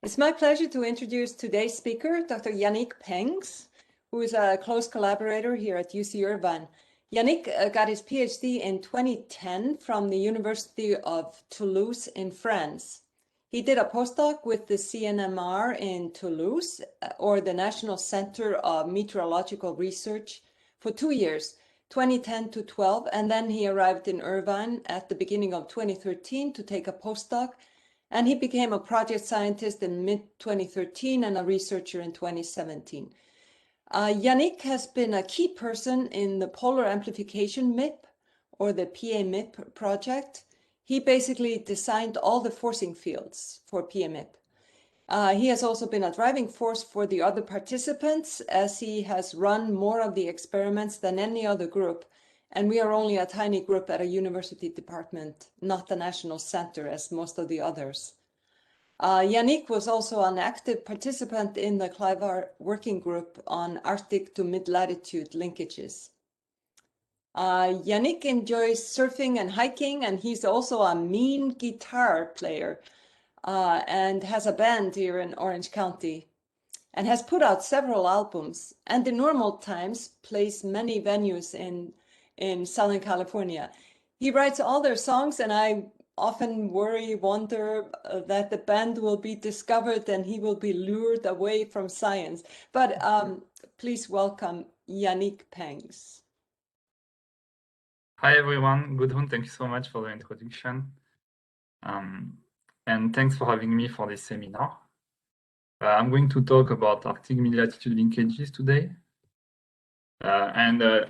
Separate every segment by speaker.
Speaker 1: It's my pleasure to introduce today's speaker, Dr. Yannick Pengs, who is a close collaborator here at UC Irvine. Yannick got his PhD in 2010 from the University of Toulouse in France. He did a postdoc with the CNMR in Toulouse, or the National Center of Meteorological Research, for 2 years, 2010 to 12, and then he arrived in Irvine at the beginning of 2013 to take a postdoc, and he became a project scientist in mid-2013 and a researcher in 2017. Yannick has been a key person in the Polar Amplification MIP, or the PAMIP project. He basically designed all the forcing fields for PAMIP. He has also been a driving force for the other participants, as he has run more of the experiments than any other group. And we are only a tiny group at a university department, not the national center as most of the others. Yannick was also an active participant in the CLIVAR working group on Arctic to mid-latitude linkages. Yannick enjoys surfing and hiking, and he's also a mean guitar player and has a band here in Orange County and has put out several albums, and in normal times plays many venues in Southern California. He writes all their songs, and I often wonder that the band will be discovered and he will be lured away from science. But please welcome Yannick Pengs.
Speaker 2: Hi everyone, Gudrun, thank you so much for the introduction. And thanks for having me for this seminar. I'm going to talk about Arctic mid-latitude linkages today and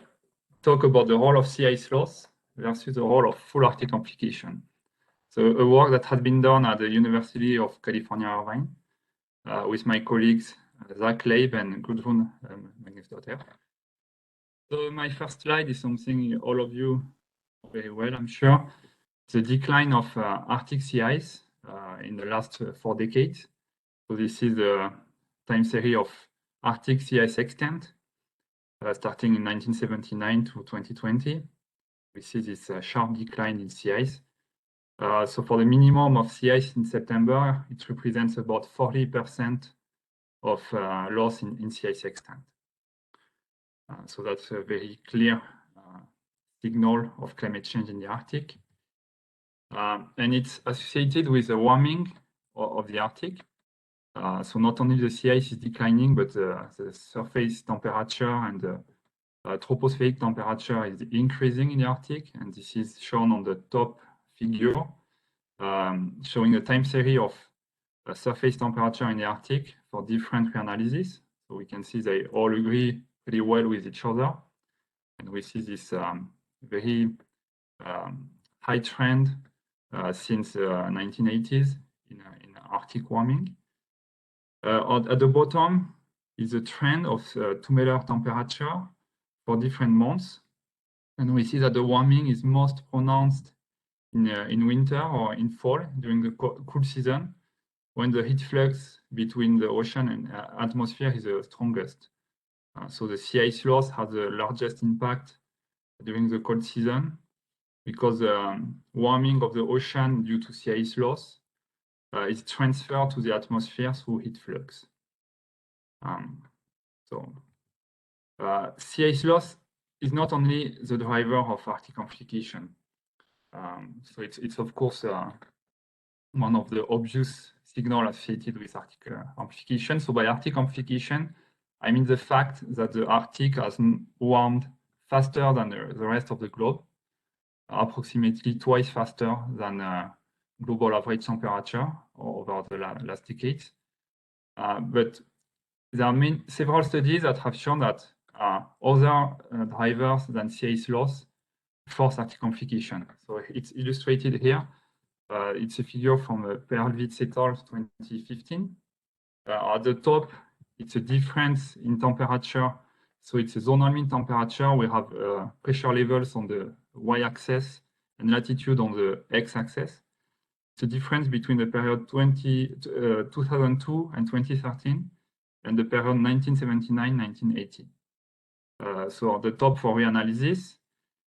Speaker 2: talk about the role of sea ice loss versus the role of full Arctic amplification. So a work that has been done at the University of California, Irvine, with my colleagues Zach Leib and Gudrun Magnusdottir. So my first slide is something all of you know very well, I'm sure. The decline of Arctic sea ice in the last 4 decades. So this is the time series of Arctic sea ice extent, starting in 1979 to 2020. We see this sharp decline in sea ice. So for the minimum of sea ice in September, it represents about 40% of loss in sea ice extent. So that's a very clear signal of climate change in the Arctic. And it's associated with the warming of the Arctic. So not only the sea ice is declining, but the surface temperature and the tropospheric temperature is increasing in the Arctic. And this is shown on the top figure, showing the time series of surface temperature in the Arctic for different reanalyses. So we can see they all agree pretty well with each other. And we see this very high trend since the 1980s in Arctic warming. At the bottom is a trend of 2-meter temperature for different months. And we see that the warming is most pronounced in winter or in fall during the cool season, when the heat flux between the ocean and atmosphere is the strongest. So the sea ice loss has the largest impact during the cold season, because warming of the ocean due to sea ice loss is transferred to the atmosphere through heat flux. Sea ice loss is not only the driver of Arctic amplification. So it's of course one of the obvious signals associated with Arctic amplification. So by Arctic amplification, I mean the fact that the Arctic has warmed faster than the rest of the globe, approximately twice faster than global average temperature over the last decades. But there are several studies that have shown that other drivers than sea ice loss force Arctic amplification. So it's illustrated here. It's a figure from Perlwitz et al. 2015. At the top, it's a difference in temperature. So it's a zonal mean temperature. We have pressure levels on the y-axis and latitude on the x-axis. It's a difference between the period 2002 and 2013 and the period 1979-1980. So at the top for reanalysis,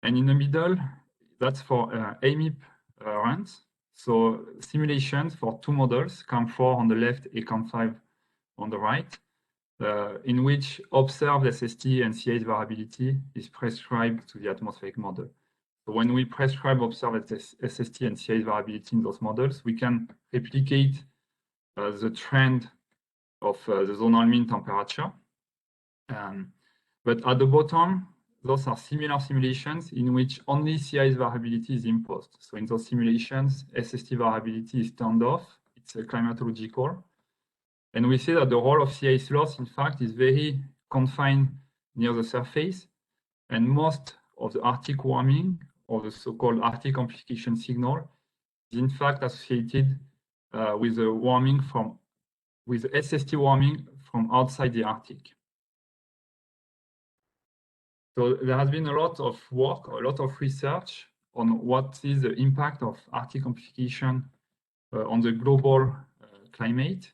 Speaker 2: and in the middle, that's for AMIP runs. So simulations for two models, CAM4 on the left and CAM5 on the right, in which observed SST and CIS variability is prescribed to the atmospheric model. So when we prescribe observed SST and CIS variability in those models, we can replicate the trend of the zonal mean temperature. But at the bottom, those are similar simulations in which only CIS variability is imposed. So in those simulations, SST variability is turned off. It's a climatological. And we see that the role of CIS loss, in fact, is very confined near the surface. And most of the Arctic warming, or the so-called Arctic amplification signal, is in fact associated with the warming with SST warming from outside the Arctic. So there has been a lot of work, a lot of research on what is the impact of Arctic amplification on the global climate,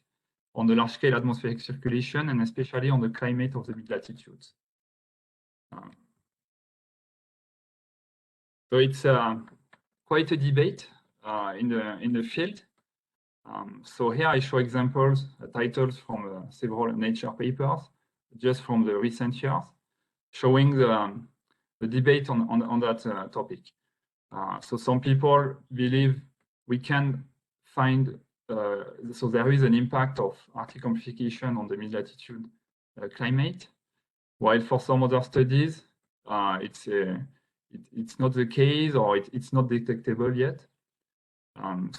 Speaker 2: on the large-scale atmospheric circulation, and especially on the climate of the mid-latitudes. So it's quite a debate in the field. So here I show examples, titles from several Nature papers, just from the recent years, showing the debate on that topic. So some people believe we can find, so there is an impact of Arctic amplification on the mid-latitude climate, while for some other studies, it's not the case, or it's not detectable yet.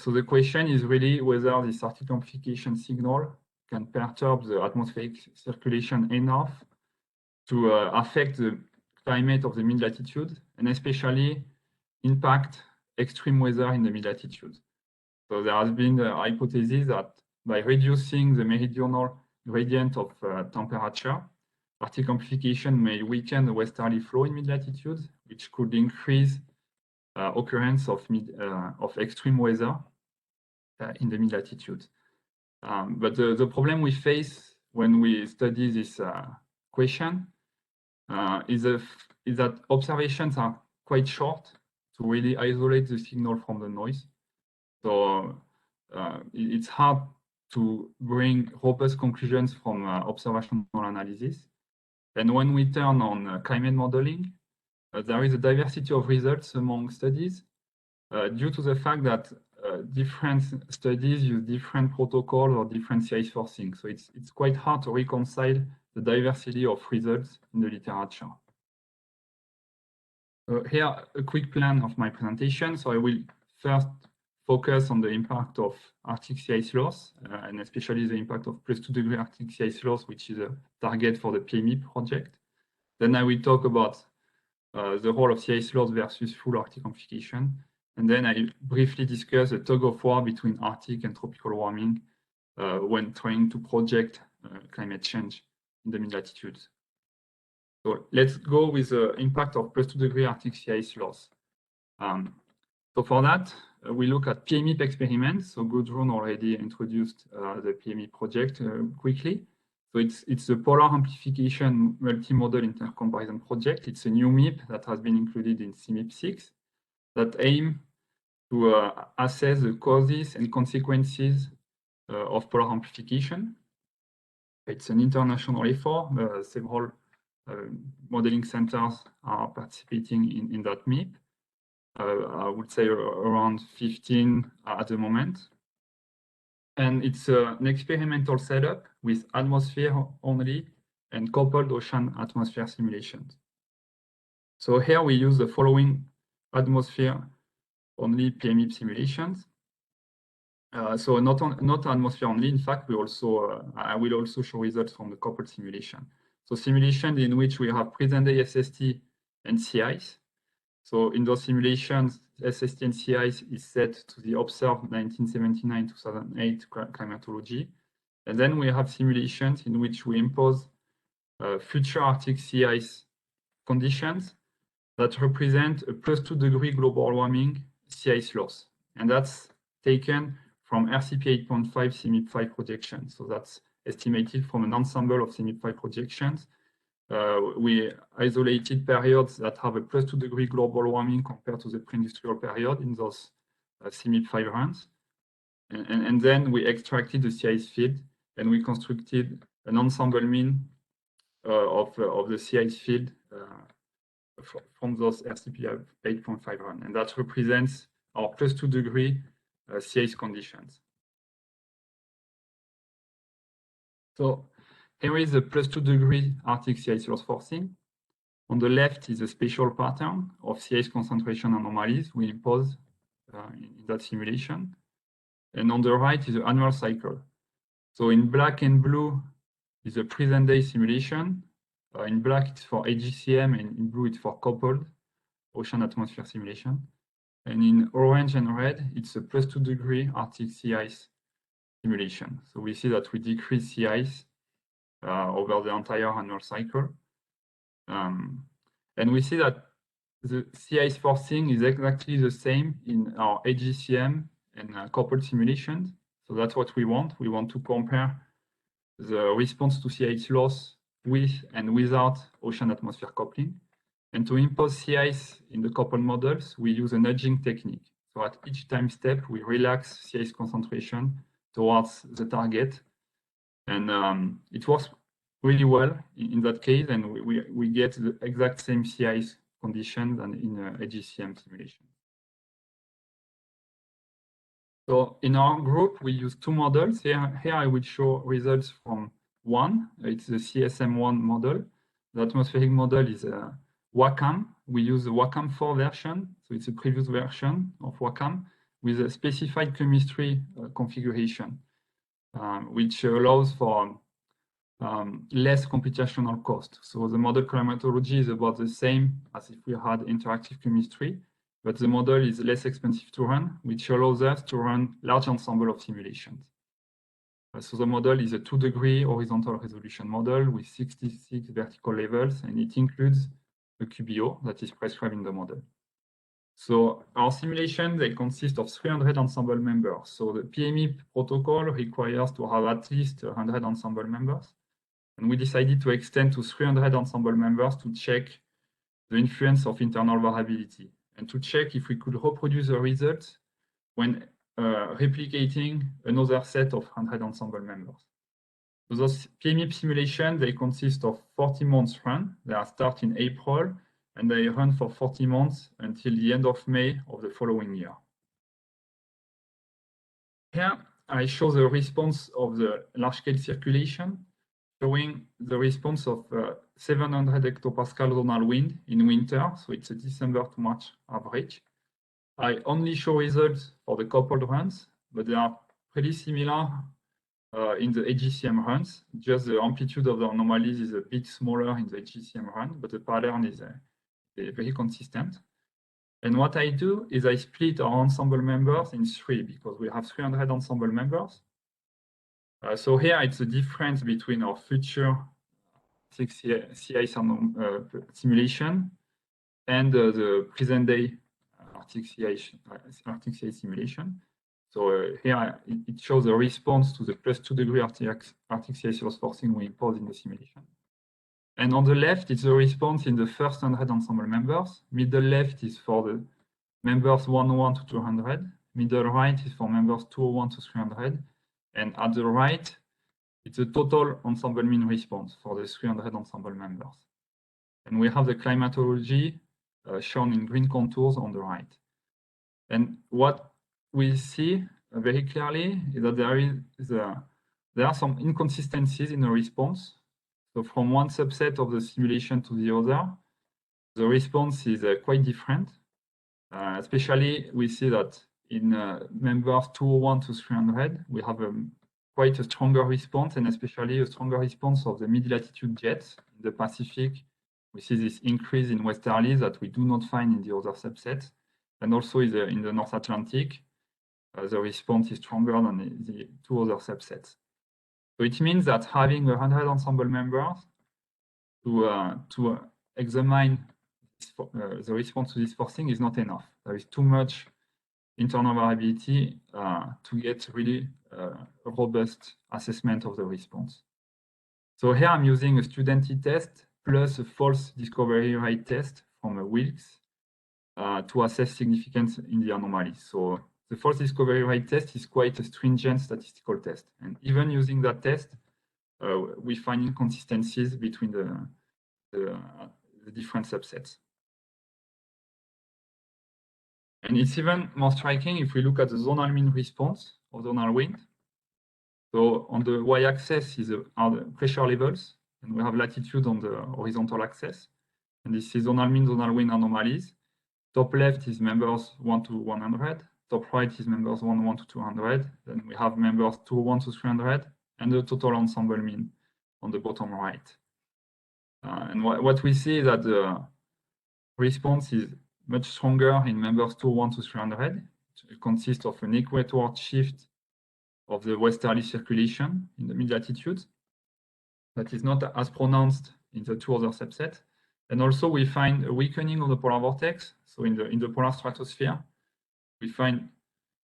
Speaker 2: So the question is really whether this Arctic amplification signal can perturb the atmospheric circulation enough to affect the climate of the mid-latitude, and especially impact extreme weather in the mid-latitude. So there has been a hypothesis that by reducing the meridional gradient of temperature, Arctic amplification may weaken the westerly flow in mid-latitude, which could increase occurrence of extreme weather in the mid-latitude. But the problem we face when we study this question is that observations are quite short to really isolate the signal from the noise. So it's hard to bring robust conclusions from observational analysis. And when we turn on climate modeling, there is a diversity of results among studies due to the fact that different studies use different protocols or different CIS forcing. So it's quite hard to reconcile the diversity of results in the literature. Here, a quick plan of my presentation. So I will first focus on the impact of Arctic sea ice loss, and especially the impact of +2 degree Arctic sea ice loss, which is a target for the PMIP project. Then I will talk about the role of sea ice loss versus full Arctic amplification. And then I briefly discuss the tug of war between Arctic and tropical warming when trying to project climate change in the mid-latitudes. So let's go with the impact of +2 degree Arctic sea ice loss. So for that, we look at PMIP experiments. So Gudrun already introduced the PMIP project quickly. So it's the Polar Amplification Multimodal Intercomparison Project. It's a new MIP that has been included in CMIP 6 that aim to assess the causes and consequences of polar amplification. It's an international effort. Several modeling centers are participating in that MIP. I would say around 15 at the moment. And it's an experimental setup with atmosphere only and coupled ocean atmosphere simulations. So here we use the following atmosphere only PMIP simulations. So not atmosphere only. In fact, I will also show results from the coupled simulation. So simulations in which we have present day SST and sea ice. So in those simulations, SST and sea ice is set to the observed 1979-2008 climatology. And then we have simulations in which we impose future Arctic sea ice conditions that represent a +2 degree global warming sea ice loss. And that's taken from RCP 8.5 CMIP 5 projections. So that's estimated from an ensemble of CMIP 5 projections. We isolated periods that have a +2 degree global warming compared to the pre-industrial period in those CMIP5 runs. And then we extracted the CIS field and we constructed an ensemble mean of the CIS field from those RCP 8.5 run. And that represents our +2 degree CIS conditions. So here is the +2 degree Arctic CIS loss forcing. On the left is a spatial pattern of CIS concentration anomalies we impose in that simulation. And on the right is the annual cycle. So in black and blue is a present day simulation. In black it's for AGCM and in blue it's for coupled ocean atmosphere simulation. And in orange and red, it's a +2 degree Arctic sea ice simulation. So we see that we decrease sea ice over the entire annual cycle. And we see that the sea ice forcing is exactly the same in our AGCM and coupled simulations. So that's what we want. We want to compare the response to sea ice loss with and without ocean atmosphere coupling. And to impose sea ice in the coupled models, we use a nudging technique. So at each time step, we relax sea ice concentration towards the target. And it works really well in that case, and we get the exact same sea ice condition than in AGCM simulation. So in our group, we use two models. Here I will show results from one. It's the CSM1 model. The atmospheric model is WACAM. We use the WACAM 4 version. So it's a previous version of WACAM with a specified chemistry configuration, which allows for less computational cost. So the model climatology is about the same as if we had interactive chemistry, but the model is less expensive to run, which allows us to run large ensemble of simulations. So the model is a 2 degree horizontal resolution model with 66 vertical levels, and it includes a QBO that is prescribed in the model. So our simulation, they consist of 300 ensemble members. So the PMIP protocol requires to have at least 100 ensemble members. And we decided to extend to 300 ensemble members to check the influence of internal variability and to check if we could reproduce the results when replicating another set of 100 ensemble members. So those PMIP simulations, they consist of 40 months run. They are start in April and they run for 40 months until the end of May of the following year. Here, I show the response of the large-scale circulation, showing the response of 700 hectopascal zonal wind in winter. So it's a December to March average. I only show results for the coupled runs, but they are pretty similar in the AGCM runs. Just the amplitude of the anomalies is a bit smaller in the AGCM run, but the pattern is very consistent. And what I do is I split our ensemble members in 3 because we have 300 ensemble members. So here it's the difference between our future CIS simulation and the present day Arctic CIS simulation. So here it shows a response to the +2 degree Arctic CIS loss forcing we impose in the simulation. And on the left, it's the response in the first 100 ensemble members. Middle left is for the members 101 to 200. Middle right is for members 201 to 300. And at the right, it's the total ensemble mean response for the 300 ensemble members. And we have the climatology shown in green contours on the right. And what we see very clearly is that there are some inconsistencies in the response. So from one subset of the simulation to the other, the response is quite different. Especially, we see that in members 201 to 300, we have quite a stronger response, and especially a stronger response of the mid-latitude jets in the Pacific. We see this increase in westerlies that we do not find in the other subsets. And also in the North Atlantic, the response is stronger than the 2 other subsets. So it means that having 100 ensemble members to examine the response to this forcing is not enough. There is too much internal variability to get really a robust assessment of the response. So here I'm using a student t-test plus a false discovery rate test from Wilkes to assess significance in the anomalies. So the false discovery rate test is quite a stringent statistical test. And even using that test, we find inconsistencies between the different subsets. And it's even more striking if we look at the zonal mean response or zonal wind. So on the y-axis are the pressure levels, and we have latitude on the horizontal axis. And this is zonal mean, zonal wind anomalies. Top left is members 1 to 100. Top right is members 1 to 200. Then we have members 201 to 300, and the total ensemble mean on the bottom right. And what we see is that the response is much stronger in members 201 to 300. It consists of an equator shift of the westerly circulation in the mid-latitude that is not as pronounced in the two other subsets. And also we find a weakening of the polar vortex. So in the polar stratosphere, we find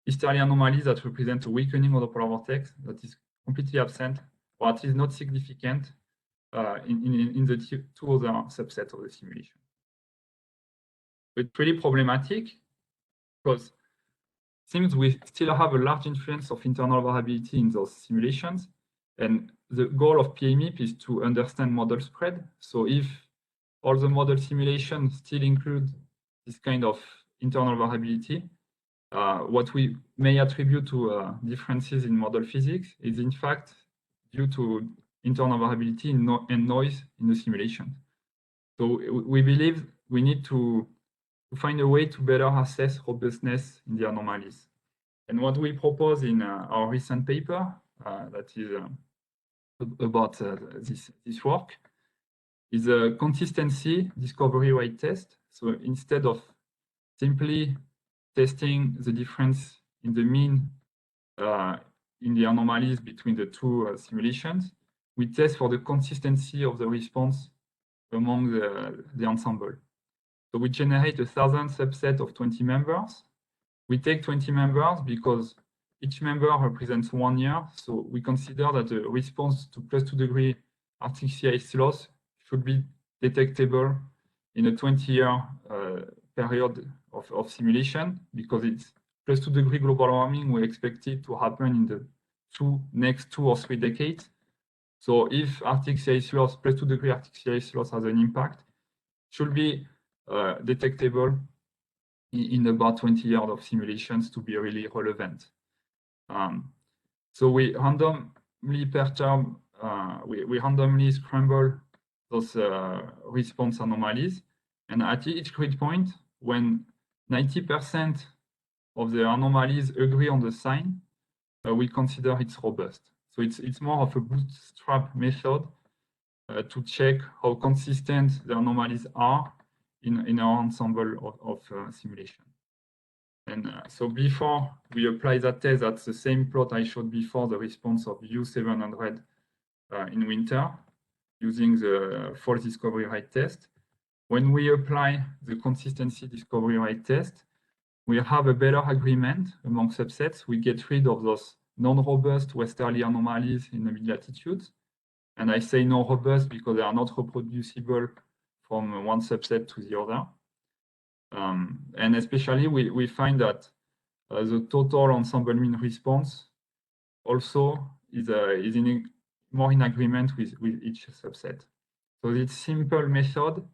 Speaker 2: easterly anomalies that represent a weakening of the polar vortex that is completely absent, or at least not significant in the two other subsets of the simulation. It's pretty problematic because it seems we still have a large influence of internal variability in those simulations. And the goal of PAMIP is to understand model spread. So if all the model simulations still include this kind of internal variability, what we may attribute to differences in model physics is in fact due to internal variability and noise in the simulation. So we believe we need to find a way to better assess robustness in the anomalies. And what we propose in our recent paper that is about this work is a consistency discovery rate test. So instead of simply testing the difference in the mean in the anomalies between the two simulations, we test for the consistency of the response among the ensemble. So we generate 1,000 subset of 20 members. We take 20 members because each member represents 1 year. So we consider that the response to +2 degree Arctic sea ice loss should be detectable in a 20-year period of simulation, because it's +2 degree global warming. We expect it to happen in the next 2 or 3 decades. So if Arctic sea ice loss, +2 degree Arctic sea ice loss has an impact, it should be detectable in about 20 years of simulations to be really relevant. So we randomly perturb, we randomly scramble those response anomalies, and at each grid point, when 90% of the anomalies agree on the sign, we consider it's robust. So it's more of a bootstrap method to check how consistent the anomalies are in our ensemble of simulation. And so before we apply that test, that's the same plot I showed before, the response of U700 in winter using the false discovery rate test. When we apply the consistency discovery rate test, we have a better agreement among subsets. We get rid of those non-robust westerly anomalies in the mid-latitudes. And I say non-robust because they are not reproducible from one subset to the other. And especially we find that the total ensemble mean response also is more in agreement with each subset. So this simple method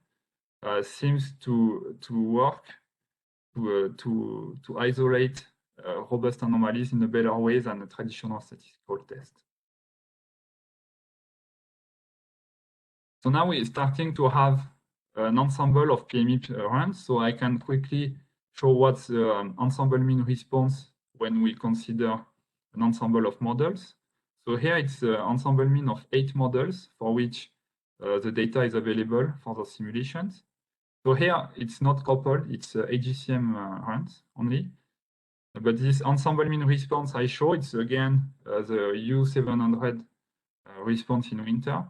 Speaker 2: seems to work to isolate robust anomalies in a better way than a traditional statistical test. So now we're starting to have an ensemble of PAMIP runs. So I can quickly show what's the ensemble mean response when we consider an ensemble of models. So here it's an ensemble mean of 8 models for which the data is available for the simulations. So here it's not coupled, it's AGCM runs only. But this ensemble mean response I show, it's again the U700 response in winter.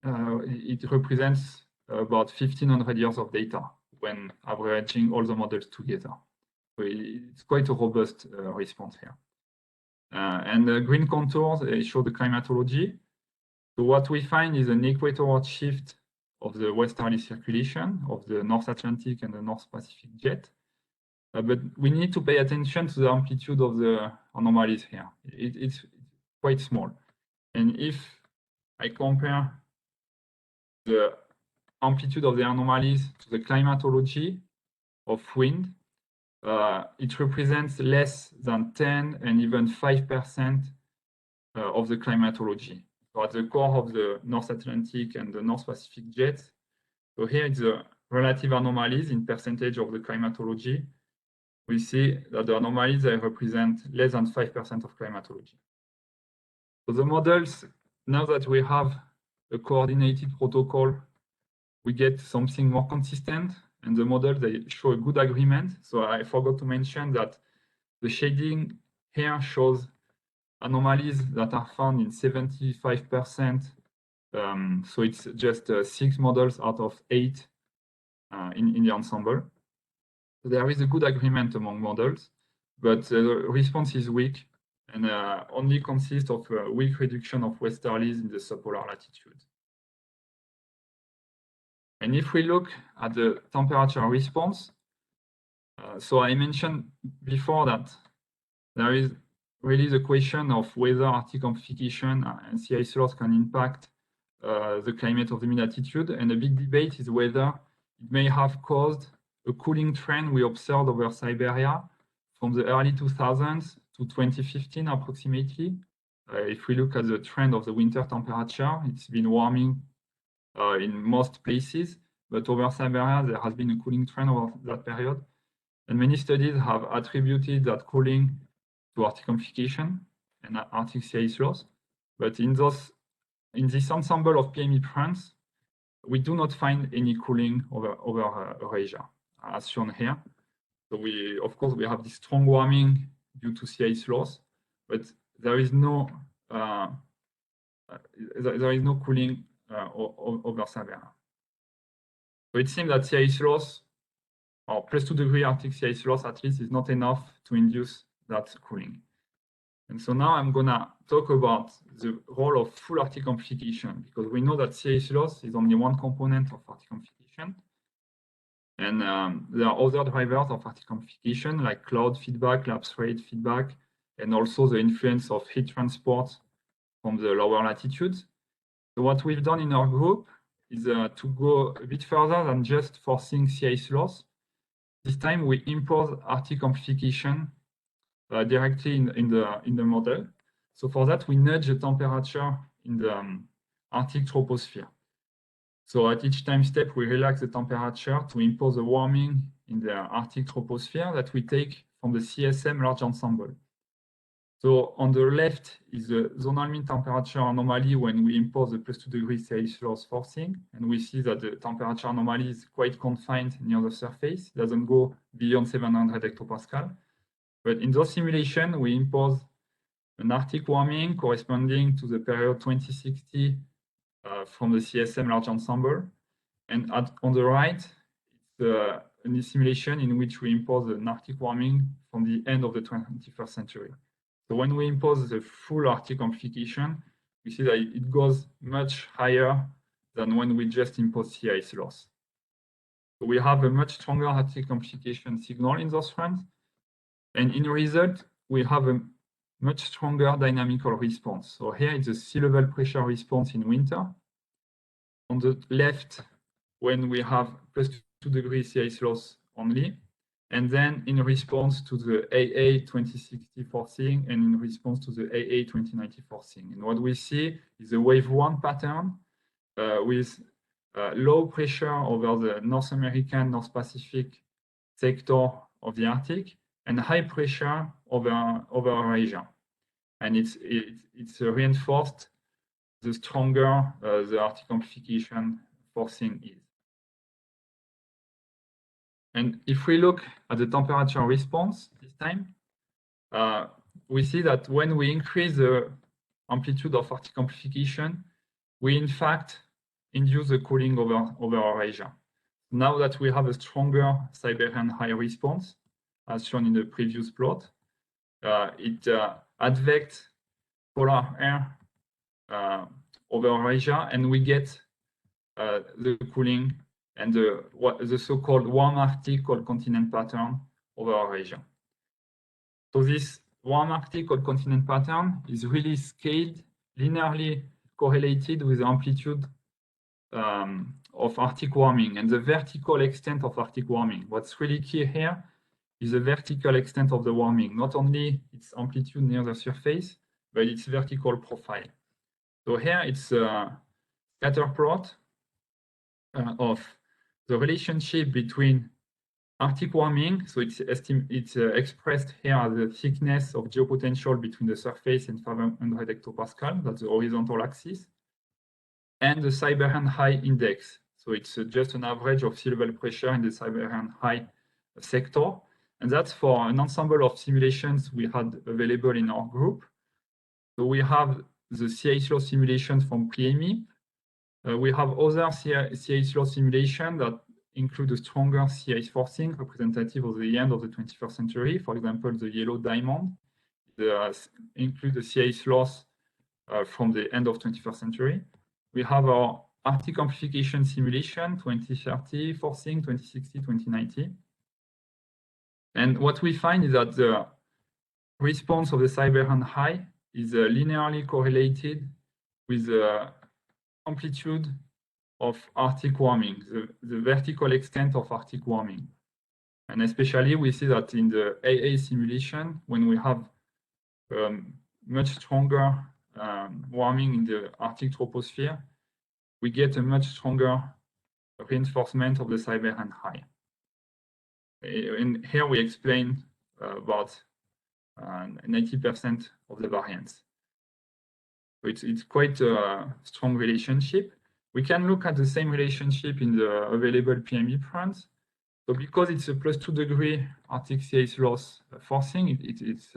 Speaker 2: It represents about 1,500 years of data when averaging all the models together. So it's quite a robust response here. And the green contours show the climatology. So what we find is an equatorward shift of the westerly circulation of the North Atlantic and the North Pacific jet. but we need to pay attention to the amplitude of the anomalies here. It's quite small. And if I compare the amplitude of the anomalies to the climatology of wind, it represents less than 10 and even 5% of the climatology. So at the core of the North Atlantic and the North Pacific jets. So here it's the relative anomalies in percentage of the climatology. We see that the anomalies, they represent less than 5% of climatology. So the models, now that we have a coordinated protocol, we get something more consistent, and the models, they show a good agreement. So I forgot to mention that the shading here shows anomalies that are found in 75%. So it's just 6 models out of 8 in the ensemble. So there is a good agreement among models, but the response is weak and only consists of a weak reduction of westerlies in the subpolar latitude. And if we look at the temperature response, so I mentioned before that there is really the question of whether Arctic amplification and sea ice loss can impact the climate of the mid-latitude, and a big debate is whether it may have caused a cooling trend we observed over Siberia from the early 2000s to 2015 approximately. If we look at the trend of the winter temperature, it's been warming in most places, but over Siberia there has been a cooling trend over that period. And many studies have attributed that cooling to Arctic amplification and Arctic sea ice loss. But in this ensemble of PME fronts, we do not find any cooling over Eurasia, as shown here. So of course, we have this strong warming due to sea ice loss, but there is no cooling over Siberia. So it seems that sea ice loss, or +2 degree Arctic sea ice loss at least, is not enough to induce that cooling. And so now I'm gonna talk about the role of full Arctic amplification, because we know that sea ice loss is only one component of Arctic amplification. And there are other drivers of Arctic amplification, like cloud feedback, lapse rate feedback, and also the influence of heat transport from the lower latitudes. So what we've done in our group is to go a bit further than just forcing sea ice loss. This time we impose Arctic amplification directly in the model. So for that, we nudge the temperature in the Arctic troposphere. So at each time step, we relax the temperature to impose a warming in the Arctic troposphere that we take from the CSM large ensemble. So on the left is the zonal mean temperature anomaly when we impose the +2 degrees sea ice loss forcing, and we see that the temperature anomaly is quite confined near the surface. It doesn't go beyond 700 hectopascal. But in those simulations, we impose an Arctic warming corresponding to the period 2060 from the CSM large ensemble. And on the right, it's a simulation in which we impose an Arctic warming from the end of the 21st century. So when we impose the full Arctic amplification, we see that it goes much higher than when we just impose sea ice loss. So we have a much stronger Arctic amplification signal in those fronts. And in result, we have a much stronger dynamical response. So here is the sea level pressure response in winter. On the left, when we have +2 degrees sea ice loss only, and then in response to the AA 2060 forcing and in response to the AA 2090 forcing. And what we see is a wave 1 pattern with low pressure over the North American, North Pacific sector of the Arctic, and high pressure over Eurasia. And it's reinforced the stronger the Arctic amplification forcing is. And if we look at the temperature response this time, we see that when we increase the amplitude of Arctic amplification, we in fact induce the cooling over Eurasia. Now that we have a stronger Siberian high response, as shown in the previous plot, it advects polar air over Eurasia, and we get the cooling and the so-called warm Arctic cold continent pattern over a region. So this warm Arctic cold continent pattern is really scaled, linearly correlated with the amplitude of Arctic warming and the vertical extent of Arctic warming. What's really key here is the vertical extent of the warming, not only its amplitude near the surface, but its vertical profile. So here it's a scatter plot of the relationship between Arctic warming, so it's expressed here as the thickness of geopotential between the surface and 500 hectopascal, that's the horizontal axis, and the Siberian high index. So it's just an average of sea level pressure in the Siberian high sector. And that's for an ensemble of simulations we had available in our group. So we have the sea ice loss simulations from PME. We have other sea ice loss simulation that include a stronger sea ice forcing representative of the end of the 21st century. For example, the yellow diamond include the sea ice loss from the end of 21st century. We have our Arctic amplification simulation, 2030, forcing, 2060, 2090. And what we find is that the response of the Siberian high is linearly correlated with the amplitude of Arctic warming, the vertical extent of Arctic warming. And especially we see that in the AA simulation, when we have much stronger warming in the Arctic troposphere, we get a much stronger reinforcement of the Siberian high. And here we explain about 90% of the variance. So it's quite a strong relationship. We can look at the same relationship in the available PME fronts. So because it's a +2 degree Arctic sea ice loss forcing, it's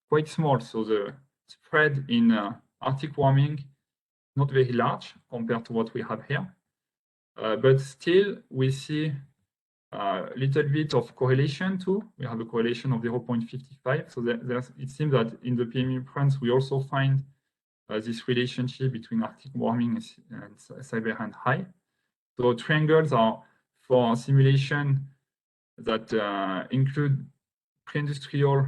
Speaker 2: quite small. So the spread in Arctic warming not very large compared to what we have here. But still, we see a little bit of correlation too. We have a correlation of 0.55. So it seems that in the PME fronts, we also find this relationship between Arctic warming and Siberian high. So triangles are for simulation that include pre-industrial,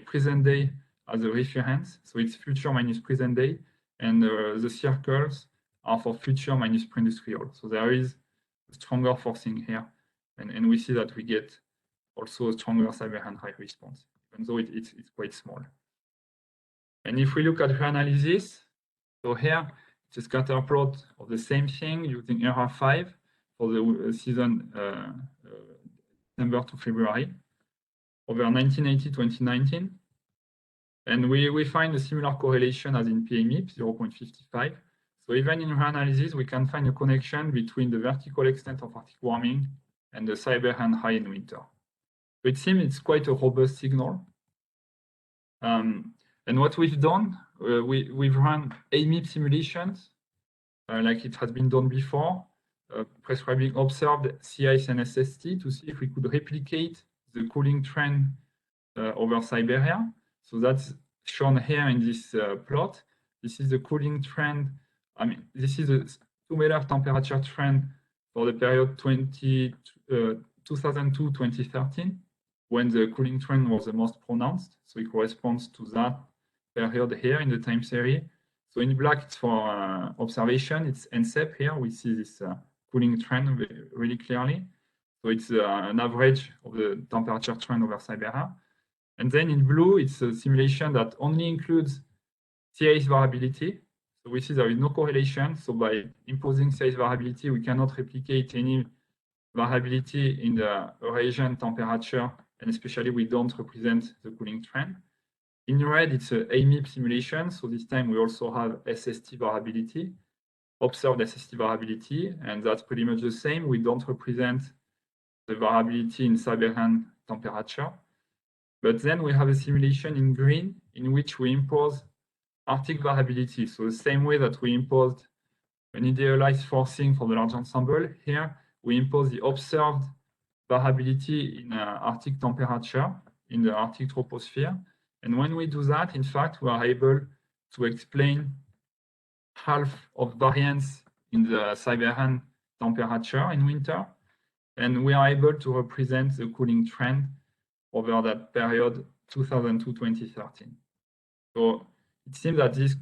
Speaker 2: present day as a reference. So it's future minus present day, and the circles are for future minus pre-industrial. So there is a stronger forcing here, and we see that we get also a stronger Siberian high response, even though it's quite small. And if we look at reanalysis, so here it's a scatter plot of the same thing using ERA5 for the season December to February over 1980-2019. And we find a similar correlation as in PME, 0.55. So even in reanalysis, we can find a connection between the vertical extent of Arctic warming and the Siberian high in winter. So it seems it's quite a robust signal. And what we've done, we've run AMIP simulations, like it has been done before, prescribing observed sea ice and SST to see if we could replicate the cooling trend over Siberia. So that's shown here in this plot. This is the cooling trend. I mean, this is a 2-meter temperature trend for the period 2002-2013, when the cooling trend was the most pronounced. So it corresponds to that period here in the time series. So in black, it's for observation. It's NCEP here. We see this cooling trend really clearly. So it's an average of the temperature trend over Siberia. And then in blue, it's a simulation that only includes sea ice variability. So we see there is no correlation. So by imposing sea ice variability, we cannot replicate any variability in the region temperature, and especially we don't represent the cooling trend. In red, it's an AMIP simulation. So this time we also have SST variability, observed SST variability, and that's pretty much the same. We don't represent the variability in Siberian temperature. But then we have a simulation in green in which we impose Arctic variability. So the same way that we imposed an idealized forcing for the large ensemble, here we impose the observed variability in Arctic temperature in the Arctic troposphere. And when we do that, in fact, we are able to explain half of variance in the Siberian temperature in winter And we are able to represent the cooling trend over that period 2002-2013. So it seems that this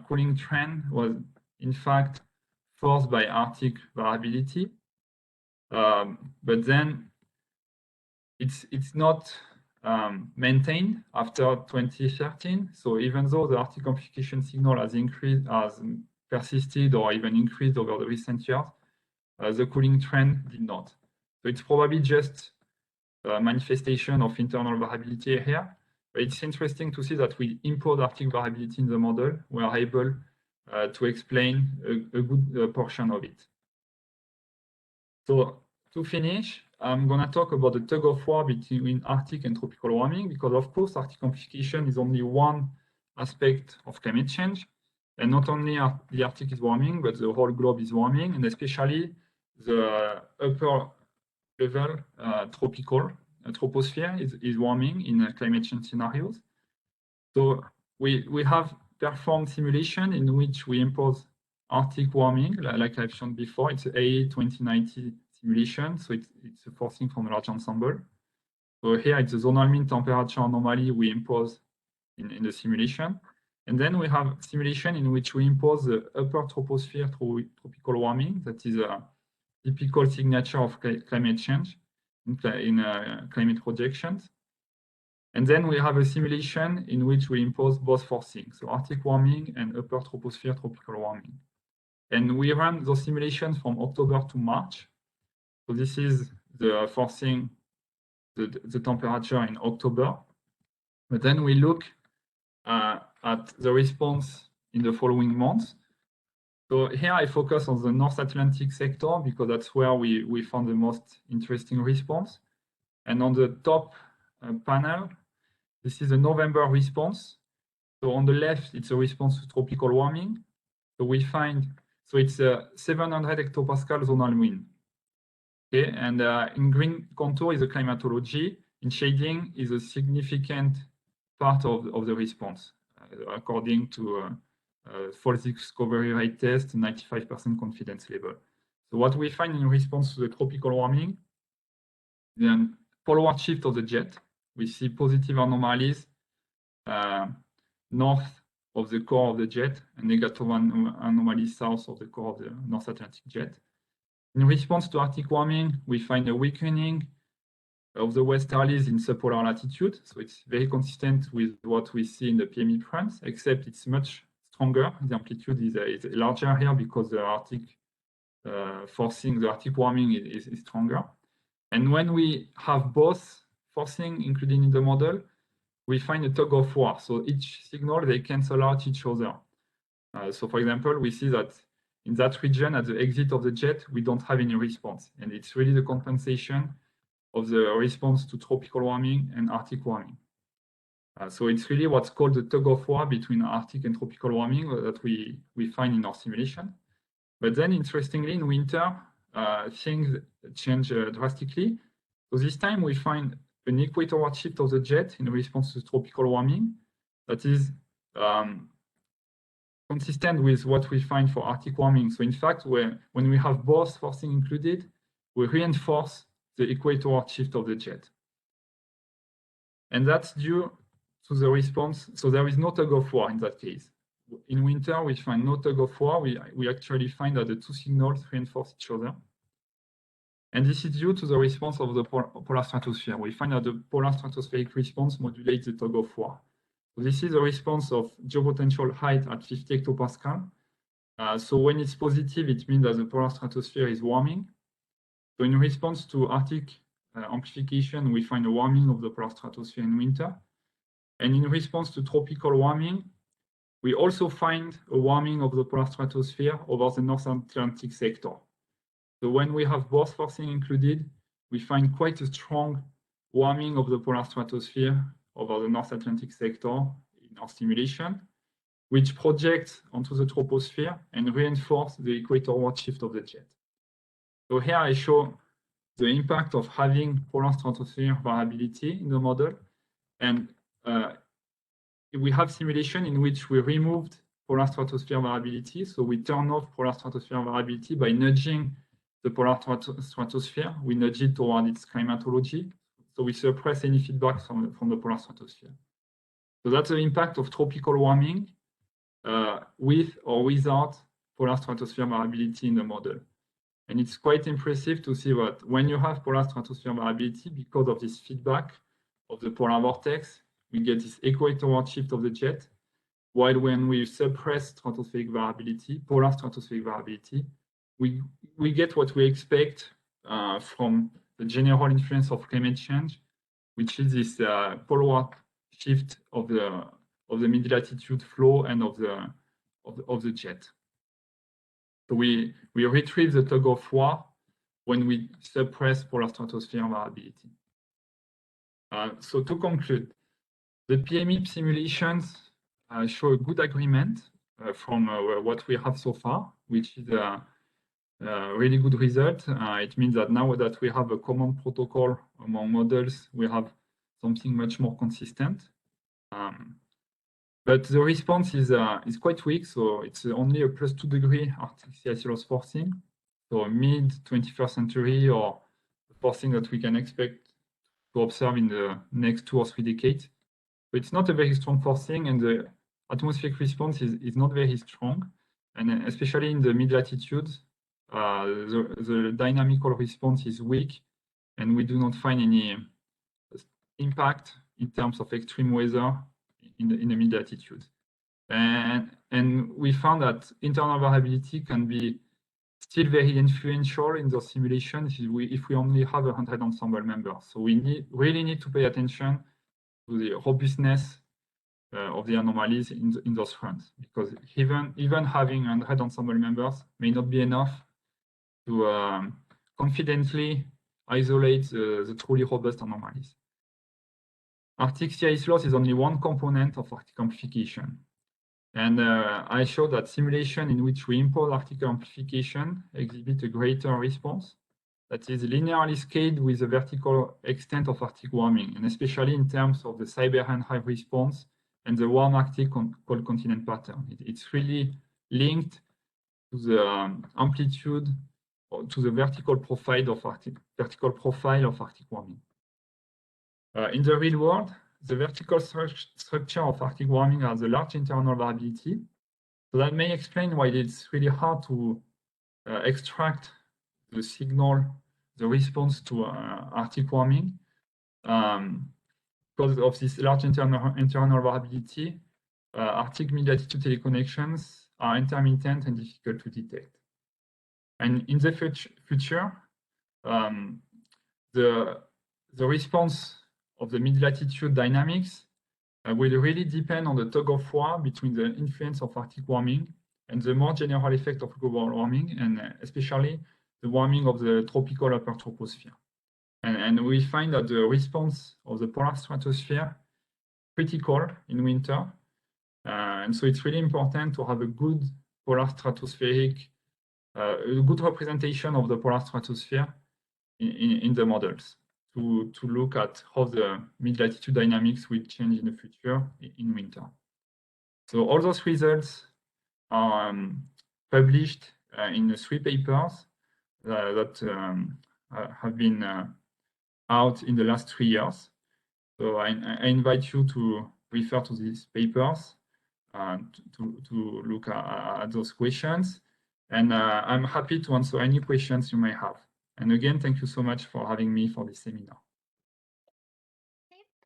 Speaker 2: cooling trend was in fact forced by Arctic variability, but then it's not maintained after 2013. So even though the Arctic amplification signal has persisted or even increased over the recent years, the cooling trend did not. So it's probably just a manifestation of internal variability here. But it's interesting to see that we impose Arctic variability in the model. We are able to explain a good portion of it. So to finish, I'm going to talk about the tug of war between Arctic and tropical warming, because of course Arctic amplification is only one aspect of climate change. And not only the Arctic is warming, but the whole globe is warming, and especially the upper level tropical troposphere is warming in climate change scenarios. So we have performed simulation in which we impose Arctic warming, like I've shown before. It's AE 2090 simulation, so it's a forcing from a large ensemble. So here it's the zonal mean temperature anomaly we impose in the simulation. And then we have simulation in which we impose the upper troposphere tropical warming. That is a typical signature of climate change in climate projections. And then we have a simulation in which we impose both forcing, so Arctic warming and upper troposphere tropical warming. And we run those simulations from October to March. So this is the forcing, the temperature in October. But then we look at the response in the following months. So here I focus on the North Atlantic sector because that's where we found the most interesting response. And on the top panel, this is a November response. So on the left, it's a response to tropical warming. So we find, so it's a 700 hectopascal zonal wind. Okay, and in green contour is the climatology. In shading is a significant part of the response, according to false discovery rate test, 95% confidence level. So what we find in response to the tropical warming, then poleward shift of the jet. We see positive anomalies north of the core of the jet and negative anomalies south of the core of the North Atlantic jet. In response to Arctic warming, we find a weakening of the westerlies in subpolar latitude. So it's very consistent with what we see in the PME fronts, except it's much stronger. The amplitude is larger here because the Arctic forcing, the Arctic warming is stronger. And when we have both forcing included in the model, we find a tug of war. So each signal, they cancel out each other. So for example, we see that in that region, at the exit of the jet, we don't have any response. And it's really the compensation of the response to tropical warming and Arctic warming. So it's really what's called the tug of war between Arctic and tropical warming that we find in our simulation. But then interestingly, in winter, things change drastically. So this time we find an equatorward shift of the jet in response to tropical warming that is consistent with what we find for Arctic warming. So in fact, when we have both forcing included, we reinforce the equatorward shift of the jet. And that's due to the response. So there is no tug of war in that case. In winter, we find no tug of war. We actually find that the two signals reinforce each other. And this is due to the response of the polar stratosphere. We find that the polar stratospheric response modulates the tug of war. So this is a response of geopotential height at 50 hectopascal. So when it's positive, it means that the polar stratosphere is warming. So in response to Arctic amplification, we find a warming of the polar stratosphere in winter. And in response to tropical warming, we also find a warming of the polar stratosphere over the North Atlantic sector. So when we have both forcing included, we find quite a strong warming of the polar stratosphere over the North Atlantic sector in our simulation, which projects onto the troposphere and reinforce the equatorward shift of the jet. So here I show the impact of having polar stratosphere variability in the model. And we have simulation in which we removed polar stratosphere variability. So we turn off polar stratosphere variability by nudging the polar stratosphere. We nudge it toward its climatology. So we suppress any feedback from the polar stratosphere. So that's the impact of tropical warming with or without polar stratosphere variability in the model. And it's quite impressive to see that when you have polar stratosphere variability, because of this feedback of the polar vortex, we get this equatorward shift of the jet, while when we suppress stratospheric variability, polar stratospheric variability, we get what we expect from the general influence of climate change, which is this polar shift of the mid-latitude flow and of the jet. So we retrieve the tug of war when we suppress polar stratosphere variability. So to conclude, the PMEP simulations show a good agreement from what we have so far, which is a really good result. It means that now that we have a common protocol among models, we have something much more consistent. But the response is quite weak, so it's only a +2 degree Arctic sea ice loss forcing, so mid 21st century, or the forcing that we can expect to observe in the next 2 or 3 decades. So it's not a very strong forcing, and the atmospheric response is not very strong, and especially in the mid-latitudes, the dynamical response is weak, and we do not find any impact in terms of extreme weather in the mid-latitude. And we found that internal variability can be still very influential in the simulation if we only have 100 ensemble members. So we really need to pay attention to the robustness of the anomalies in those fronts, because even having 100 ensemble members may not be enough to confidently isolate the truly robust anomalies. Arctic sea ice loss is only one component of Arctic amplification. And I showed that simulation in which we impose Arctic amplification exhibit a greater response that is linearly scaled with the vertical extent of Arctic warming, and especially in terms of the Siberian high response and the warm Arctic cold continent pattern. It's really linked to the amplitude, or to the vertical profile of Arctic warming. In the real world, the vertical structure of Arctic warming has a large internal variability. So that may explain why it's really hard to extract the signal, the response to Arctic warming. Because of this large internal variability, Arctic mid-latitude teleconnections are intermittent and difficult to detect. And in the future, the response of the mid-latitude dynamics will really depend on the tug of war between the influence of Arctic warming and the more general effect of global warming, and especially the warming of the tropical upper troposphere. And we find that the response of the polar stratosphere critical in winter. And so it's really important to have a good polar stratospheric, a good representation of the polar stratosphere in the models, to look at how the mid-latitude dynamics will change in the future in winter. So all those results are published in 3 papers that have been out in the last 3 years. So I invite you to refer to these papers to look at those questions. And I'm happy to answer any questions you may have. And again, thank you so much for having me for this seminar.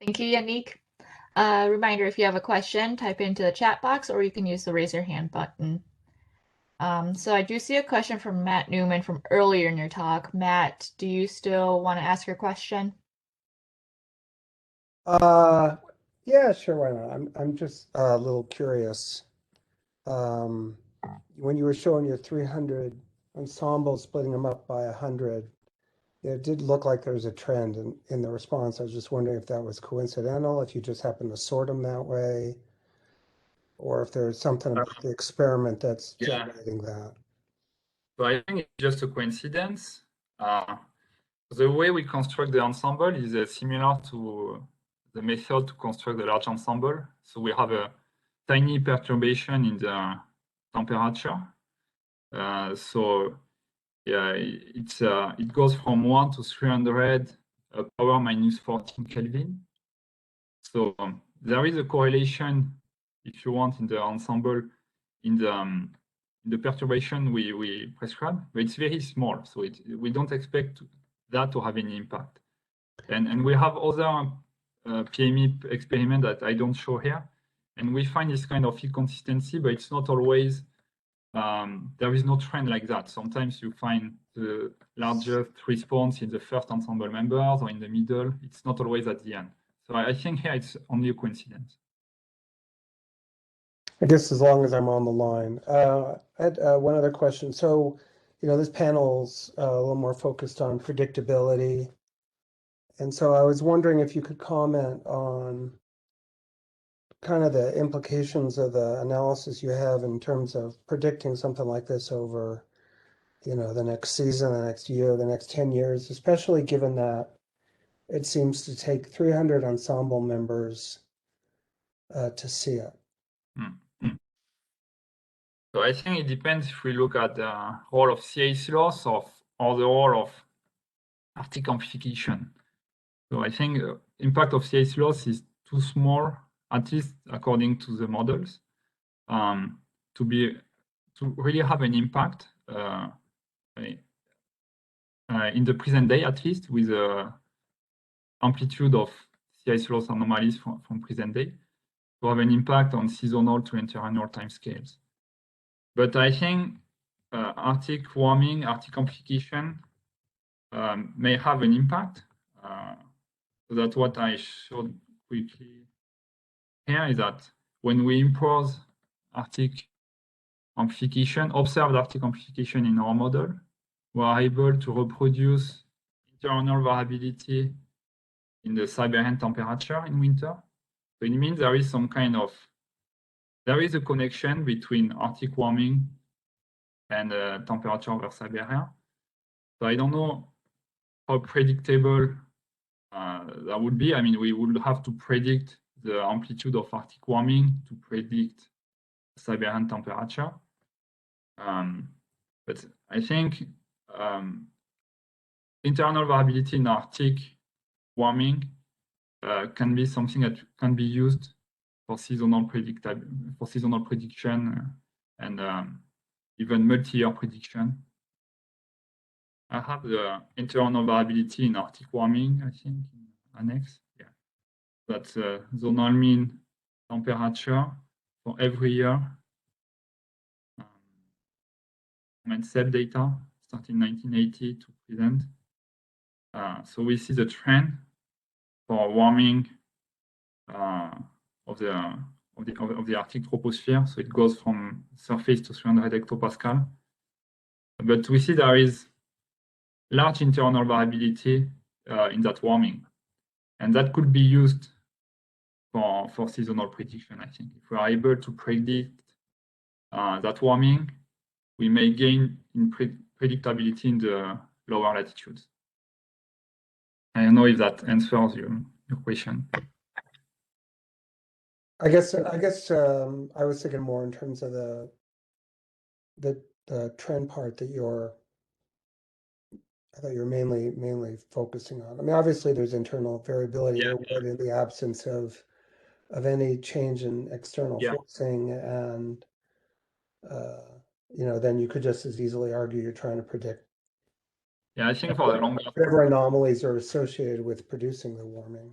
Speaker 3: Thank you, Yannick. Reminder, if you have a question, type into the chat box, or you can use the raise your hand button. So I do see a question from Matt Newman from earlier in your talk. Matt, do you still want to ask your question?
Speaker 4: Yeah, sure, why not? I'm just a little curious. When you were showing your 300 ensembles, splitting them up by 100, it did look like there was a trend in the response. I was just wondering if that was coincidental, if you just happened to sort them that way, or if there's something about the experiment that's generating that.
Speaker 2: So I think it's just a coincidence. The way we construct the ensemble is similar to the method to construct the large ensemble. So we have a tiny perturbation in the temperature. So Yeah, it goes from 1 to 300 power minus 14 Kelvin. So there is a correlation, if you want, in the ensemble, in the perturbation we prescribe, but it's very small. So we don't expect that to have any impact. And we have other PME experiment that I don't show here. And we find this kind of inconsistency, but it's not always, there is no trend like that. Sometimes you find the largest response in the first ensemble members or in the middle. It's not always at the end. So I think here it's only a coincidence.
Speaker 4: I guess as long as I'm on the line. I had one other question. So, this panel's a little more focused on predictability. And so I was wondering if you could comment on kind of the implications of the analysis you have in terms of predicting something like this over, the next season, the next year, the next 10 years, especially given that it seems to take 300 ensemble members to see it.
Speaker 2: So I think it depends if we look at the role of CAC loss or the role of Arctic amplification. So I think the impact of CAC loss is too small, at least according to the models, to really have an impact in the present day, at least with the amplitude of CAC loss anomalies from present day, to have an impact on seasonal to interannual timescales. But I think Arctic warming, Arctic amplification may have an impact. So that's what I showed quickly here, is that when we impose Arctic amplification, observed Arctic amplification in our model, we are able to reproduce interannual variability in the Siberian temperature in winter. So it means there is a connection between Arctic warming and temperature over Siberia. So I don't know how predictable that would be. I mean, we would have to predict the amplitude of Arctic warming to predict Siberian temperature. But I think internal variability in Arctic warming can be something that can be used for seasonal prediction and even multi-year prediction. I have the internal variability in Arctic warming, I think, in annex. Yeah, that's zonal mean temperature for every year. And cell data starting 1980 to present. So we see the trend for warming of the Arctic troposphere. So it goes from surface to 300 hectopascal. But we see there is large internal variability in that warming. And that could be used for seasonal prediction, I think. If we are able to predict that warming, we may gain in predictability in the lower latitudes. I don't know if that answers your question.
Speaker 4: I guess I was thinking more in terms of the trend part that you're mainly focusing on. I mean, obviously there's internal variability there, but in the absence of any change in external forcing, and then you could just as easily argue you're trying to predict.
Speaker 2: Yeah, I think for the longer
Speaker 4: whatever anomalies are associated with producing the warming.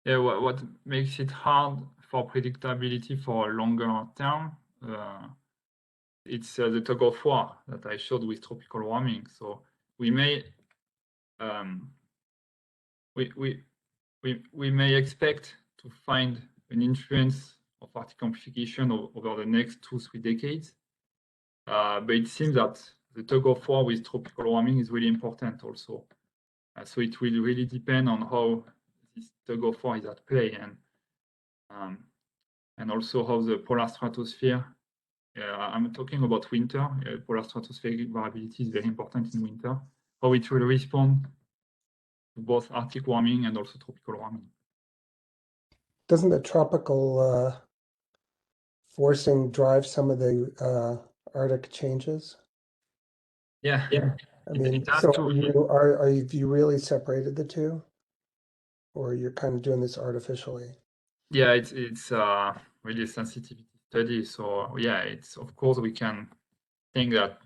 Speaker 2: Yeah, what makes it hard for predictability for a longer term, it's the tug of war that I showed with tropical warming. So we may we may expect to find an influence of Arctic amplification over the next 2-3 decades, but it seems that the tug of war with tropical warming is really important also. So it will really depend on how this tug of war is at play, and also how the polar stratosphere. I'm talking about winter. Polar stratospheric variability is very important in winter. How it will respond to both Arctic warming and also tropical warming.
Speaker 4: Doesn't the tropical forcing drive some of the Arctic changes?
Speaker 2: Yeah.
Speaker 4: I mean,
Speaker 2: It has
Speaker 4: so
Speaker 2: to.
Speaker 4: are you really separated the two? Or you're kind of doing this artificially?
Speaker 2: Yeah, it's really sensitivity study. So yeah, it's of course we can think that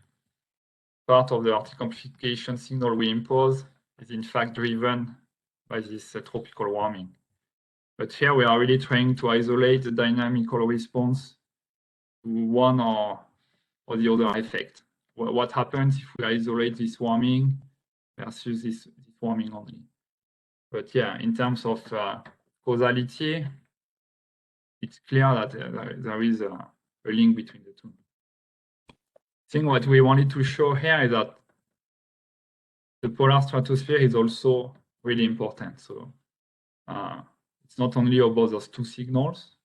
Speaker 2: part of the Arctic amplification signal we impose is in fact driven by this tropical warming. But here we are really trying to isolate the dynamical response to one or the other effect. What happens if we isolate this warming versus this warming only? But yeah, in terms of causality, it's clear that there is a link between the two. I think what we wanted to show here is that the polar stratosphere is also really important. So it's not only about those two signals,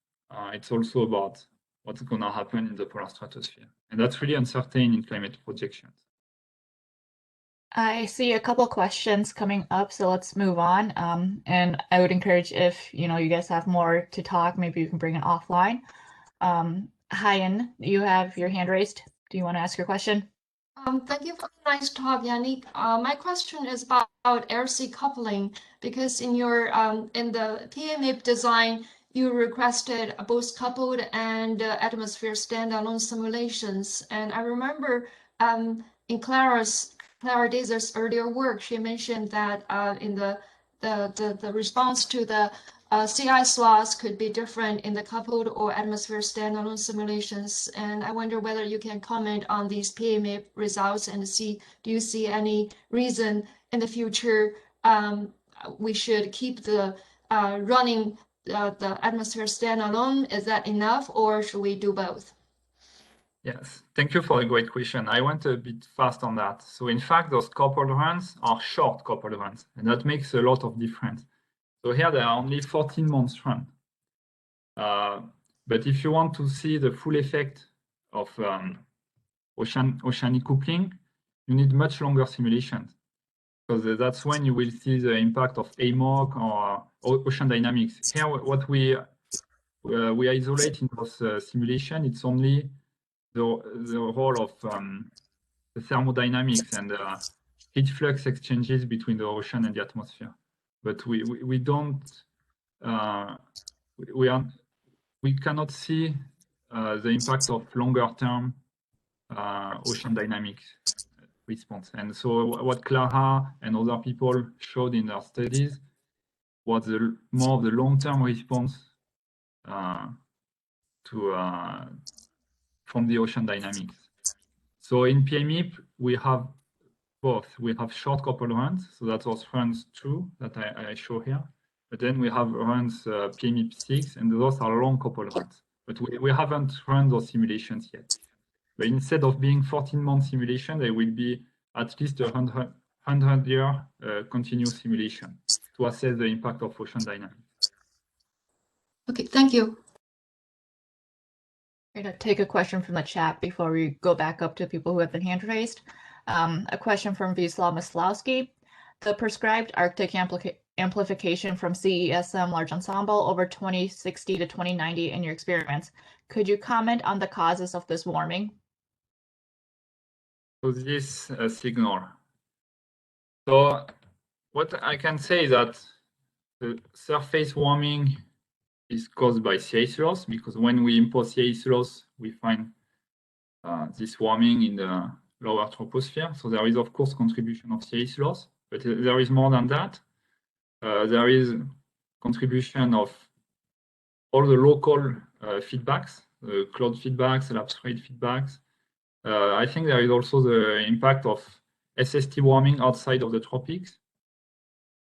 Speaker 2: it's also about what's going to happen in the polar stratosphere. And that's really uncertain in climate projections.
Speaker 3: I see a couple questions coming up, so let's move on. And I would encourage if you guys have more to talk, maybe you can bring it offline. Hyen, you have your hand raised. Do you want to ask your question?
Speaker 5: Thank you for the nice talk, Yannick. My question is about air-sea coupling, because in your in the PAMIP design, you requested both coupled and atmosphere standalone simulations. And I remember in Clara Dazer's earlier work, she mentioned that in the response to the sea ice loss could be different in the coupled or atmosphere standalone simulations. And I wonder whether you can comment on these PAMIP results and do you see any reason in the future we should keep the running the atmosphere standalone? Is that enough, or should we do both?
Speaker 2: Yes, thank you for a great question. I went a bit fast on that. So in fact, those coupled runs are short coupled runs, and that makes a lot of difference. So here there are only 14 months run. But if you want to see the full effect of oceanic coupling, you need much longer simulations, because that's when you will see the impact of AMOC or ocean dynamics. Here, what we isolate in those simulation, it's only the role of the thermodynamics and heat flux exchanges between the ocean and the atmosphere. But we don't we cannot see the impact of longer term ocean dynamics response. And so what Clara and other people showed in their studies was more of the long-term response from the ocean dynamics. So in PAMIP, we have both. We have short coupled runs, so that's those runs 2 that I show here. But then we have runs PAMIP 6, and those are long coupled runs. But we haven't run those simulations yet. But instead of being 14-month simulation, they will be at least a 100-year continuous simulation to assess the impact of ocean dynamics.
Speaker 5: Okay, thank you.
Speaker 3: I'm going to take a question from the chat before we go back up to people who have been hand raised. A question from Wisław Maslowski. The prescribed Arctic amplification from CESM Large Ensemble over 2060 to 2090 in your experiments. Could you comment on the causes of this warming?
Speaker 2: So this signal. So what I can say is that the surface warming is caused by sea ice loss, because when we impose sea ice loss, we find this warming in the lower troposphere. So there is, of course, contribution of sea ice loss, but there is more than that. There is contribution of all the local feedbacks, cloud feedbacks, lapse rate feedbacks. I think there is also the impact of SST warming outside of the tropics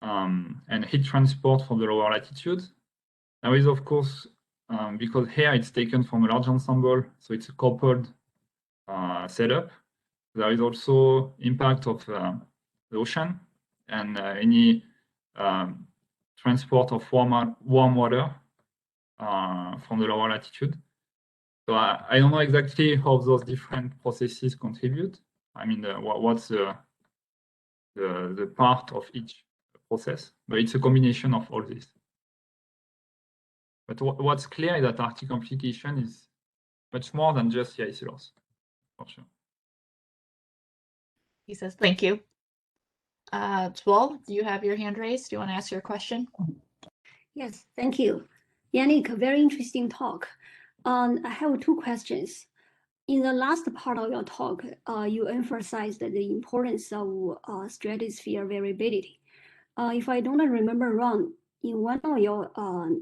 Speaker 2: and heat transport from the lower latitudes. There is, of course, because here it's taken from a large ensemble, so it's a coupled setup. There is also impact of the ocean and any transport of warm water from the lower latitude. So I don't know exactly how those different processes contribute. I mean, what's the part of each process, but it's a combination of all this. But what's clear is that Arctic amplification is much more than just sea ice loss, for sure.
Speaker 3: He says, thank you. Zwol, do you have your hand raised? Do you want to ask your question?
Speaker 6: Yes, thank you. Yannick, very interesting talk. I have two questions. In the last part of your talk, you emphasized the importance of stratosphere variability. If I don't remember wrong, in one of your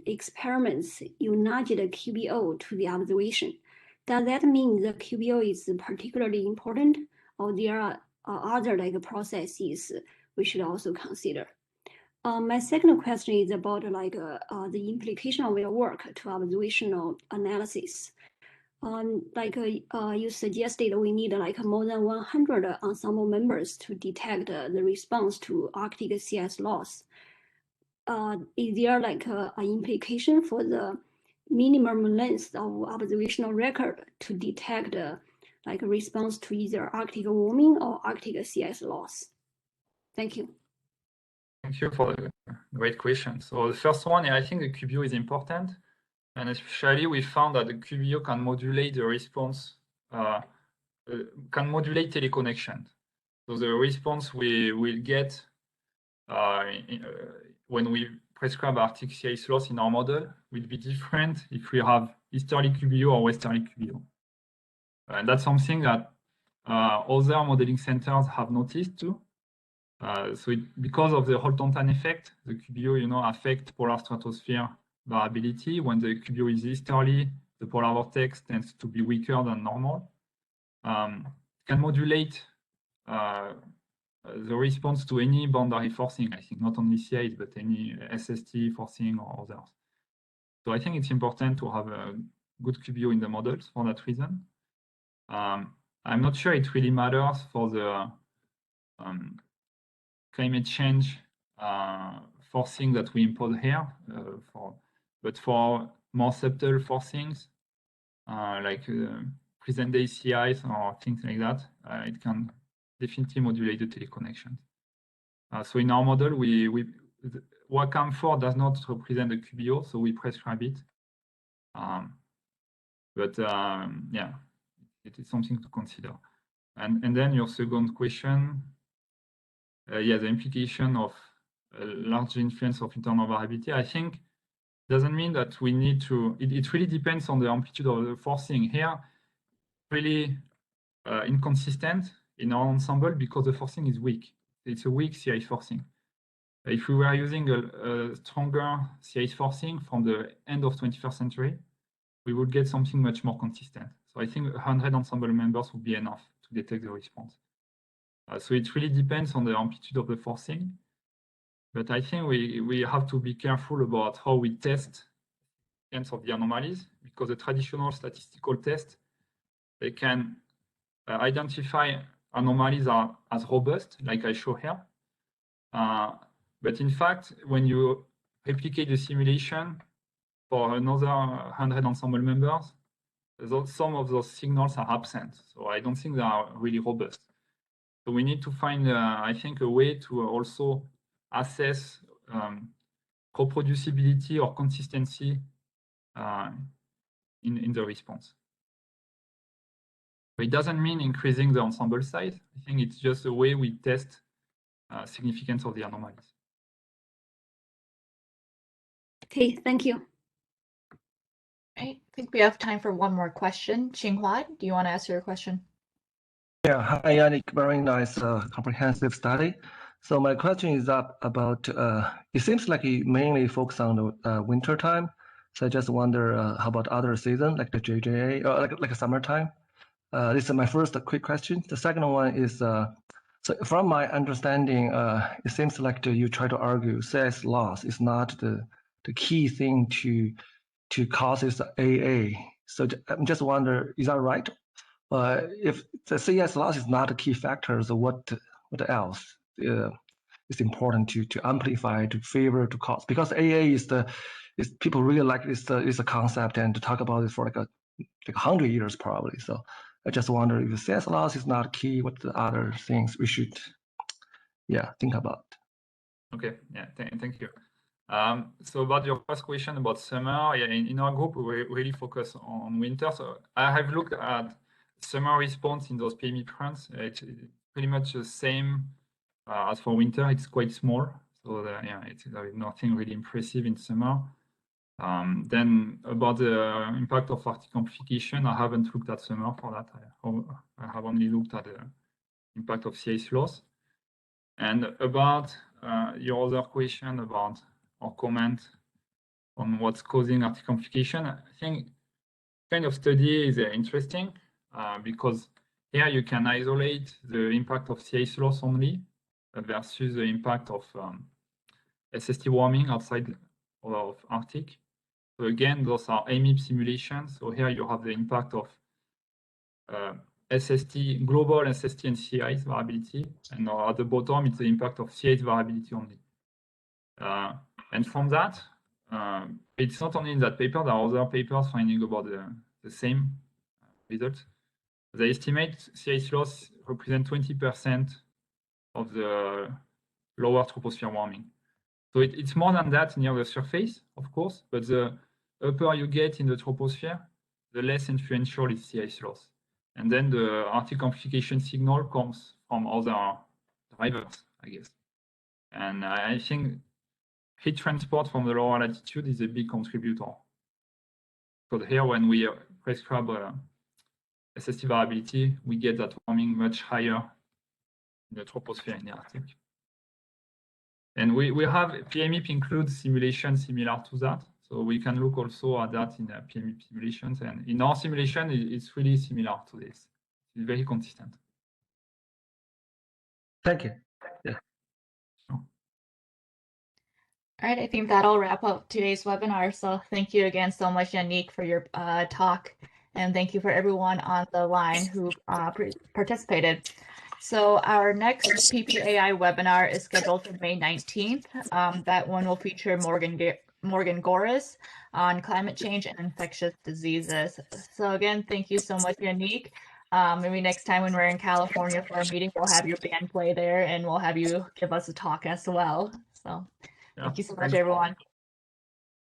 Speaker 6: experiments, you nudged the QBO to the observation. Does that mean the QBO is particularly important, or there are other like processes we should also consider? My second question is about the implication of your work to observational analysis. You suggested we need more than 100 ensemble members to detect the response to Arctic sea ice loss. Is there an implication for the minimum length of observational record to detect a response to either Arctic warming or Arctic sea ice loss? Thank you.
Speaker 2: Thank you for the great question. So the first one, I think the QBO is important. And especially we found that the QBO can modulate the response, can modulate teleconnection. So the response we will get when we prescribe Arctic sea ice loss in our model will be different if we have easterly QBO or westerly QBO. And that's something that other modeling centers have noticed too. Because of the Holt-Thornton effect, the QBO, affect polar stratosphere variability. When the QBO is easterly, the polar vortex tends to be weaker than normal. Can modulate the response to any boundary forcing, I think, not only sea ice, but any SST forcing or others. So I think it's important to have a good QBO in the models for that reason. I'm not sure it really matters for the climate change forcing that we impose here, but for more subtle forcings, like present day sea ice or things like that, it can definitely modulate the teleconnections. So in our model, WACAM 4 does not represent the QBO, so we prescribe it. Yeah, it is something to consider. And then your second question, yeah, the implication of a large influence of internal variability, I think doesn't mean that we need to, it really depends on the amplitude of the forcing here, really inconsistent in our ensemble because the forcing is weak. It's a weak sea ice forcing. If we were using a stronger sea ice forcing from the end of 21st century, we would get something much more consistent. So I think 100 ensemble members would be enough to detect the response. So it really depends on the amplitude of the forcing. But I think we have to be careful about how we test ends of the anomalies, because the traditional statistical test, they can identify anomalies as robust, like I show here. But in fact, when you replicate the simulation for another 100 ensemble members, some of those signals are absent. So I don't think they are really robust. So we need to find, I think, a way to also assess reproducibility or consistency in the response. But it doesn't mean increasing the ensemble size. I think it's just a way we test significance of the anomalies.
Speaker 6: Okay, thank you.
Speaker 3: I think we have time for one more question. Xinghua, do you want to ask your question?
Speaker 7: Yeah, hi Yannick, very nice comprehensive study. So my question is about, it seems like you mainly focus on the winter time. So I just wonder how about other season, like the JJA, or like summertime? This is my first quick question. The second one is, so from my understanding, it seems like you try to argue sea ice loss is not the key thing to cause this AA. So I'm just wonder, is that right? If the sea ice loss is not a key factor, so what else is important to amplify, to favor, to cause? Because AA is people really like this is a concept and to talk about it for like 100 years probably. So I just wonder if the sea ice loss is not key, what the other things we should think about.
Speaker 2: Okay, yeah, thank you. So about your first question about summer, yeah, in our group we really focus on winter. So I have looked at summer response in those PME trends. It's pretty much the same as for winter. It's quite small, so yeah, there is nothing really impressive in summer. Then about the impact of Arctic amplification, I haven't looked at summer for that. I have only looked at the impact of sea ice loss. And about your other question about or comment on what's causing Arctic amplification, I think kind of study is interesting because here you can isolate the impact of sea ice loss only versus the impact of SST warming outside of Arctic. So again, those are AMIP simulations. So here you have the impact of SST, global SST and sea ice variability. And at the bottom, it's the impact of sea ice variability only. And from that, it's not only in that paper, there are other papers finding about the same result. They estimate sea ice loss represent 20% of the lower troposphere warming. So it's more than that near the surface, of course, but the upper you get in the troposphere, the less influential is sea ice loss. And then the Arctic amplification signal comes from other drivers, I guess. And I think heat transport from the lower latitude is a big contributor. So here, when we prescribe SST variability, we get that warming much higher in the troposphere in the Arctic. And we have PMIP includes simulations similar to that. So we can look also at that in PMIP simulations. And in our simulation, it's really similar to this. It's very consistent.
Speaker 7: Thank you. Yeah.
Speaker 2: Sure.
Speaker 3: All right, I think that'll wrap up today's webinar. So thank you again so much, Yannick, for your talk. And thank you for everyone on the line who participated. So our next PPAI webinar is scheduled for May 19th. That one will feature Morgan Goris on climate change and infectious diseases. So again, thank you so much, Yannick. Maybe next time when we're in California for a meeting, we'll have your band play there and we'll have you give us a talk as well. So thank you so much, everyone.